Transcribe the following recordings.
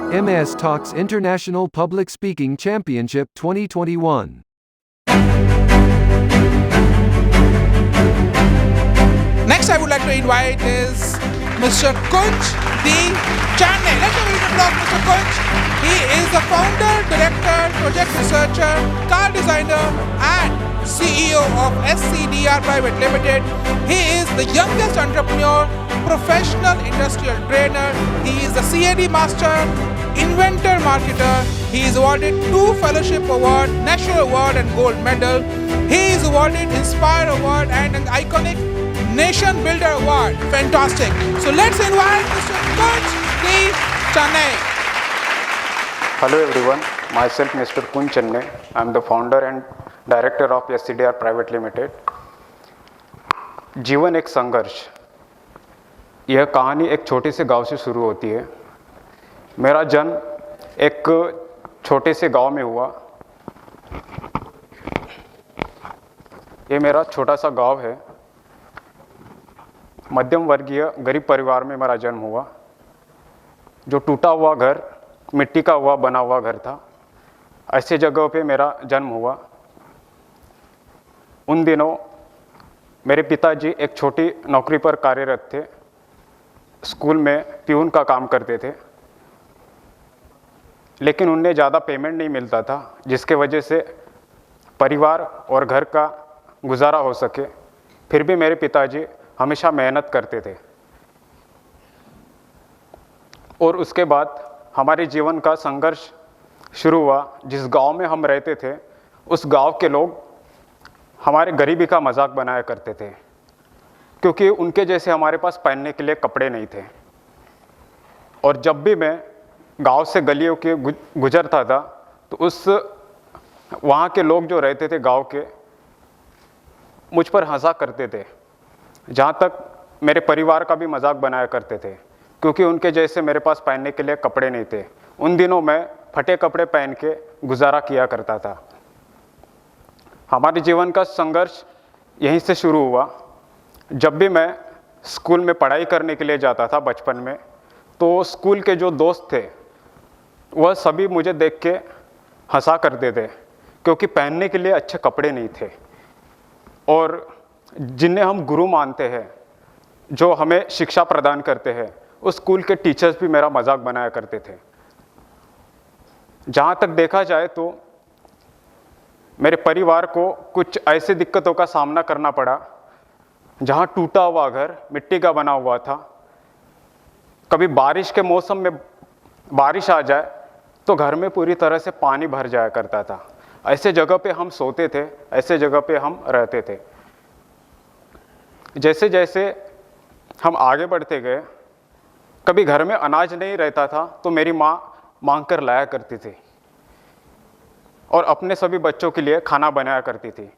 MS Talks International Public Speaking Championship 2021. Next, I would like to invite is Mr. Kunj D. Channe. Let me introduce Mr. Kunj. He is the founder, director, project researcher, car designer, and CEO of SCDR Private Limited. He is the youngest entrepreneur, professional industrial trainer. He is the CAD master, inventor marketer. He is awarded 2 fellowship award, national award and gold medal. He is awarded Inspire Award and an iconic Nation Builder Award. Fantastic. So let's invite Mr. Kunj D. Channe. Hello everyone, myself Mr. Kunj Channe. I am the founder and director of SCDR Private Limited. जीवन एक संघर्ष, यह कहानी एक छोटे से गांव से शुरू होती है। मेरा जन्म एक छोटे से गांव में हुआ। ये मेरा छोटा सा गांव है। मध्यम वर्गीय गरीब परिवार में मेरा जन्म हुआ। जो टूटा हुआ घर, मिट्टी का हुआ बना हुआ घर था, ऐसे जगह पे मेरा जन्म हुआ। उन दिनों मेरे पिताजी एक छोटी नौकरी पर कार्यरत थे। स्कूल में प्यून का काम करते थे, लेकिन उन्हें ज़्यादा पेमेंट नहीं मिलता था, जिसके वजह से परिवार और घर का गुजारा हो सके। फिर भी मेरे पिताजी हमेशा मेहनत करते थे। और उसके बाद हमारे जीवन का संघर्ष शुरू हुआ। जिस गांव में हम रहते थे, उस गांव के लोग हमारे गरीबी का मजाक बनाया करते थे, क्योंकि उनके जैसे हमारे पास पहनने के लिए कपड़े नहीं थे। और जब भी मैं गांव से गलियों के गुजरता था, तो वहाँ के लोग जो रहते थे गांव के, मुझ पर हंसा करते थे। जहाँ तक मेरे परिवार का भी मजाक बनाया करते थे, क्योंकि उनके जैसे मेरे पास पहनने के लिए कपड़े नहीं थे। उन दिनों मैं फटे कपड़े पहन के गुजारा किया करता था। हमारे जीवन का संघर्ष यहीं से शुरू हुआ। जब भी मैं स्कूल में पढ़ाई करने के लिए जाता था बचपन में, तो स्कूल के जो दोस्त थे वह सभी मुझे देख के हंसा करते थे, क्योंकि पहनने के लिए अच्छे कपड़े नहीं थे। और जिन्हें हम गुरु मानते हैं, जो हमें शिक्षा प्रदान करते हैं, उस स्कूल के टीचर्स भी मेरा मजाक बनाया करते थे। जहाँ तक देखा जाए तो मेरे परिवार को कुछ ऐसी दिक्कतों का सामना करना पड़ा, जहाँ टूटा हुआ घर मिट्टी का बना हुआ था। कभी बारिश के मौसम में बारिश आ जाए तो घर में पूरी तरह से पानी भर जाया करता था। ऐसे जगह पे हम सोते थे, ऐसे जगह पे हम रहते थे। जैसे जैसे हम आगे बढ़ते गए, कभी घर में अनाज नहीं रहता था तो मेरी माँ मांग कर लाया करती थी और अपने सभी बच्चों के लिए खाना बनाया करती थी।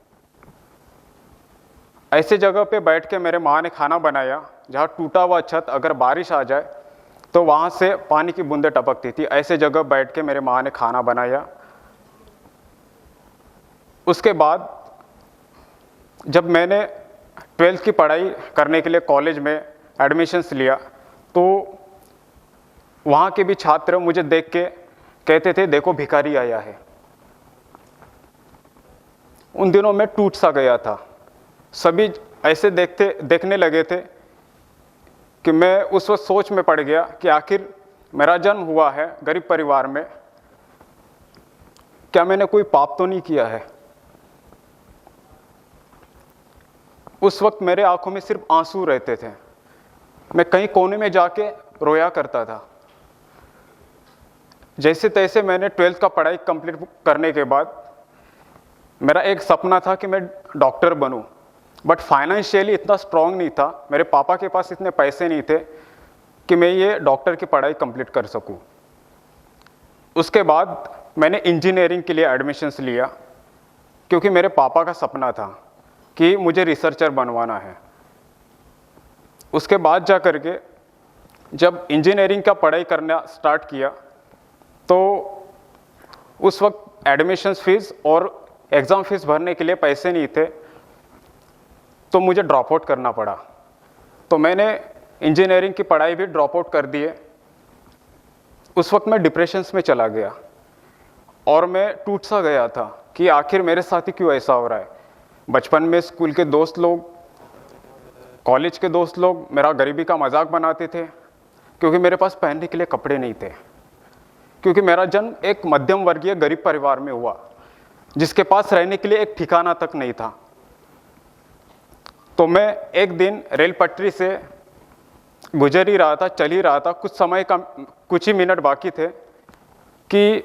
ऐसे जगह पे बैठ के मेरे माँ ने खाना बनाया, जहाँ टूटा हुआ छत, अगर बारिश आ जाए तो वहाँ से पानी की बूंदें टपकती थी। ऐसे जगह बैठ के मेरे माँ ने खाना बनाया। उसके बाद जब मैंने 12th की पढ़ाई करने के लिए कॉलेज में एडमिशन्स लिया, तो वहाँ के भी छात्र मुझे देख के कहते थे, देखो भिखारी आया है। उन दिनों मैं टूट सा गया था। सभी ऐसे देखने लगे थे कि मैं उस वक्त सोच में पड़ गया कि आखिर मेरा जन्म हुआ है गरीब परिवार में, क्या मैंने कोई पाप तो नहीं किया है। उस वक्त मेरे आंखों में सिर्फ आंसू रहते थे। मैं कहीं कोने में जाके रोया करता था। जैसे तैसे मैंने 12th का पढ़ाई कंप्लीट करने के बाद मेरा एक सपना था कि मैं डॉक्टर बनूं, बट फाइनेंशियली इतना स्ट्रांग नहीं था। मेरे पापा के पास इतने पैसे नहीं थे कि मैं ये डॉक्टर की पढ़ाई कंप्लीट कर सकूं। उसके बाद मैंने इंजीनियरिंग के लिए एडमिशन्स लिया, क्योंकि मेरे पापा का सपना था कि मुझे रिसर्चर बनवाना है। उसके बाद जा कर के जब इंजीनियरिंग का पढ़ाई करना स्टार्ट किया, तो उस वक्त एडमिशन्स फीस और एग्ज़ाम फीस भरने के लिए पैसे नहीं थे, तो मुझे ड्रॉप आउट करना पड़ा। तो मैंने इंजीनियरिंग की पढ़ाई भी ड्रॉप आउट कर दिए। उस वक्त मैं डिप्रेशंस में चला गया और मैं टूट सा गया था कि आखिर मेरे साथ ही क्यों ऐसा हो रहा है। बचपन में स्कूल के दोस्त लोग, कॉलेज के दोस्त लोग मेरा गरीबी का मजाक बनाते थे क्योंकि मेरे पास पहनने के लिए कपड़े नहीं थे, क्योंकि मेरा जन्म एक मध्यम वर्गीय गरीब परिवार में हुआ जिसके पास रहने के लिए एक ठिकाना तक नहीं था। तो मैं एक दिन रेल पटरी से गुजर ही रहा था, चल ही रहा था, कुछ ही मिनट बाकी थे कि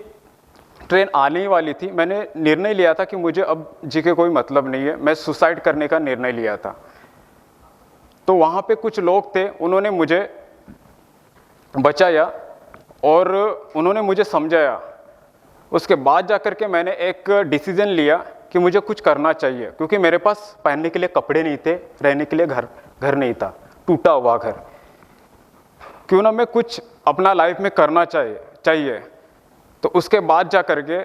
ट्रेन आने ही वाली थी। मैंने निर्णय लिया था कि मुझे अब जी के कोई मतलब नहीं है, मैं सुसाइड करने का निर्णय लिया था। तो वहाँ पे कुछ लोग थे, उन्होंने मुझे बचाया और उन्होंने मुझे समझाया। उसके बाद जा कर के मैंने एक डिसीजन लिया कि मुझे कुछ करना चाहिए, क्योंकि मेरे पास पहनने के लिए कपड़े नहीं थे, रहने के लिए घर नहीं था, टूटा हुआ घर। क्यों ना मैं कुछ अपना लाइफ में करना चाहिए। तो उसके बाद जा कर के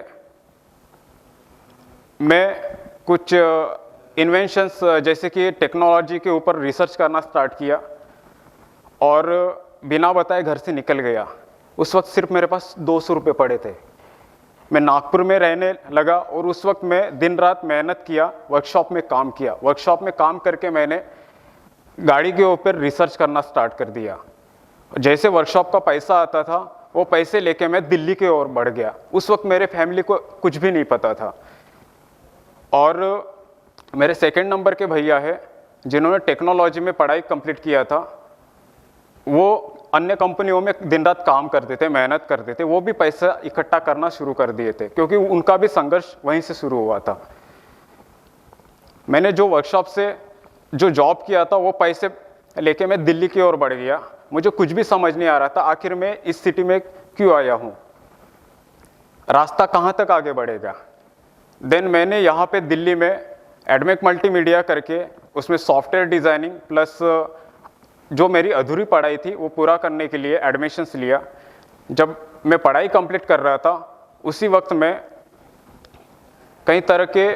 मैं कुछ इन्वेंशंस जैसे कि टेक्नोलॉजी के ऊपर रिसर्च करना स्टार्ट किया और बिना बताए घर से निकल गया। उस वक्त सिर्फ मेरे पास 200 रुपये पड़े थे। मैं नागपुर में रहने लगा और उस वक्त मैं दिन रात मेहनत किया, वर्कशॉप में काम किया। वर्कशॉप में काम करके मैंने गाड़ी के ऊपर रिसर्च करना स्टार्ट कर दिया। जैसे वर्कशॉप का पैसा आता था, वो पैसे लेके मैं दिल्ली की ओर बढ़ गया। उस वक्त मेरे फैमिली को कुछ भी नहीं पता था। और मेरे सेकंड नंबर के भैया है जिन्होंने टेक्नोलॉजी में पढ़ाई कंप्लीट किया था, वो अन्य कंपनियों में दिन रात काम करते थे, मेहनत करते थे। वो भी पैसा इकट्ठा करना शुरू कर दिए थे क्योंकि उनका भी संघर्ष वहीं से शुरू हुआ था। मैंने जो वर्कशॉप से जो जॉब किया था वो पैसे लेके मैं दिल्ली की ओर बढ़ गया। मुझे कुछ भी समझ नहीं आ रहा था आखिर मैं इस सिटी में क्यों आया हूँ, रास्ता कहाँ तक आगे बढ़ेगा। देन मैंने यहाँ पे दिल्ली में एडमेक मल्टीमीडिया करके उसमें सॉफ्टवेयर डिज़ाइनिंग प्लस जो मेरी अधूरी पढ़ाई थी वो पूरा करने के लिए एडमिशन्स लिया। जब मैं पढ़ाई कंप्लीट कर रहा था उसी वक्त मैं कई तरह के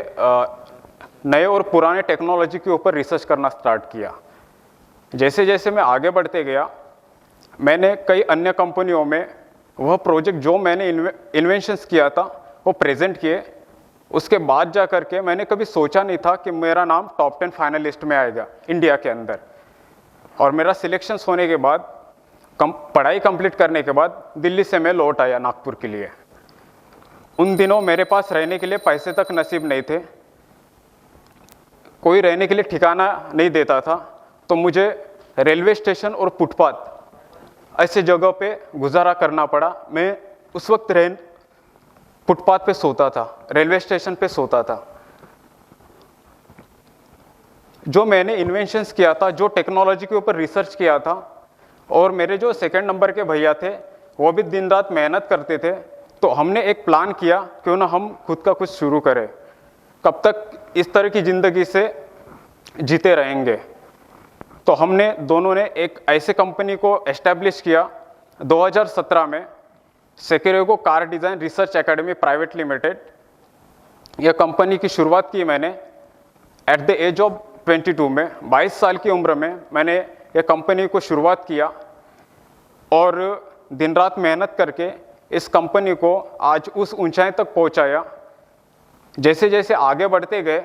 नए और पुराने टेक्नोलॉजी के ऊपर रिसर्च करना स्टार्ट किया। जैसे जैसे मैं आगे बढ़ते गया मैंने कई अन्य कंपनियों में वह प्रोजेक्ट जो मैंने इन्वेंशंस किया था वो प्रेजेंट किए। उसके बाद जा कर के मैंने कभी सोचा नहीं था कि मेरा नाम टॉप 10 फाइनलिस्ट में आएगा इंडिया के अंदर। और मेरा सिलेक्शंस होने के बाद पढ़ाई कंप्लीट करने के बाद दिल्ली से मैं लौट आया नागपुर के लिए। उन दिनों मेरे पास रहने के लिए पैसे तक नसीब नहीं थे, कोई रहने के लिए ठिकाना नहीं देता था। तो मुझे रेलवे स्टेशन और फुटपाथ ऐसे जगह पे गुजारा करना पड़ा। मैं उस वक्त फुटपाथ पे सोता था, रेलवे स्टेशन पे सोता था। जो मैंने इन्वेंशंस किया था, जो टेक्नोलॉजी के ऊपर रिसर्च किया था, और मेरे जो सेकंड नंबर के भैया थे वो भी दिन रात मेहनत करते थे। तो हमने एक प्लान किया क्यों ना हम खुद का कुछ शुरू करें, कब तक इस तरह की ज़िंदगी से जीते रहेंगे। तो हमने दोनों ने एक ऐसे कंपनी को एस्टेब्लिश किया 2017 में, सेकेरेगो car design research academy private limited. यह कंपनी की शुरुआत की मैंने एट द एज ऑफ 22 में, 22 साल की उम्र में मैंने यह कंपनी को शुरुआत किया और दिन रात मेहनत करके इस कंपनी को आज उस ऊंचाई तक पहुंचाया। जैसे जैसे आगे बढ़ते गए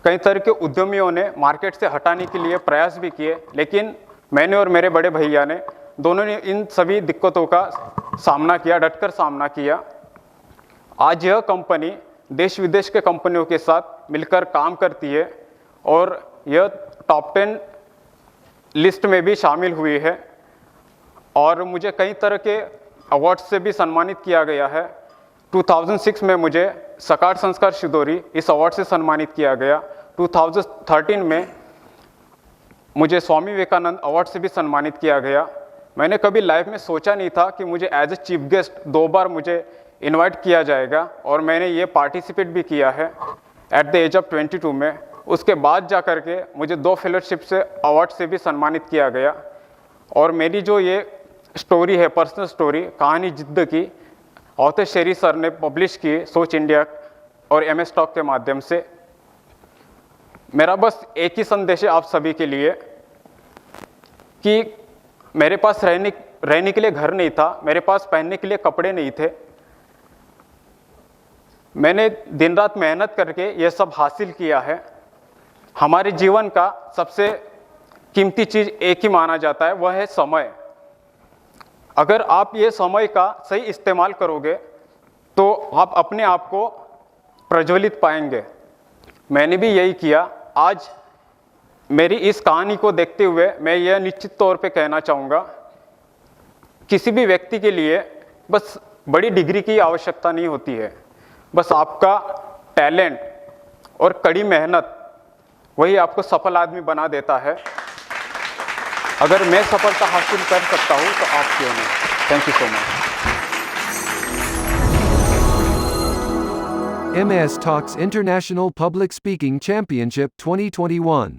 कई तरह के उद्यमियों ने मार्केट से हटाने के लिए प्रयास भी किए, लेकिन मैंने और मेरे बड़े भैया ने दोनों ने इन सभी दिक्कतों का सामना किया, डटकर सामना किया। आज यह कंपनी देश विदेश के कंपनियों के साथ मिलकर काम करती है और यह टॉप 10 लिस्ट में भी शामिल हुई है। और मुझे कई तरह के अवार्ड से भी सम्मानित किया गया है। 2006 में मुझे सकार संस्कार शिदोरी इस अवार्ड से सम्मानित किया गया। 2013 में मुझे स्वामी विवेकानंद अवार्ड से भी सम्मानित किया गया। मैंने कभी लाइफ में सोचा नहीं था कि मुझे एज ए चीफ गेस्ट 2 बार मुझे इनवाइट किया जाएगा, और मैंने ये पार्टिसिपेट भी किया है एट द एज ऑफ 22 में। उसके बाद जा कर के मुझे 2 फेलोशिप से अवार्ड से भी सम्मानित किया गया। और मेरी जो ये स्टोरी है, पर्सनल स्टोरी, कहानी जिद्द की, ऑथर शेरी सर ने पब्लिश की सोच इंडिया और MS टॉक के माध्यम से। मेरा बस एक ही संदेश है आप सभी के लिए कि मेरे पास रहने रहने के लिए घर नहीं था, मेरे पास पहनने के लिए कपड़े नहीं थे। मैंने दिन रात मेहनत करके ये सब हासिल किया है। हमारे जीवन का सबसे कीमती चीज़ एक ही माना जाता है, वह है समय। अगर आप ये समय का सही इस्तेमाल करोगे तो आप अपने आप को प्रज्वलित पाएंगे। मैंने भी यही किया। आज मेरी इस कहानी को देखते हुए मैं यह निश्चित तौर पे कहना चाहूँगा, किसी भी व्यक्ति के लिए बस बड़ी डिग्री की आवश्यकता नहीं होती है, बस आपका टैलेंट और कड़ी मेहनत वही आपको सफल आदमी बना देता है। अगर मैं सफलता हासिल कर सकता हूँ तो आप क्यों नहीं। Thank you so much. MS Talks International Public Speaking Championship 2021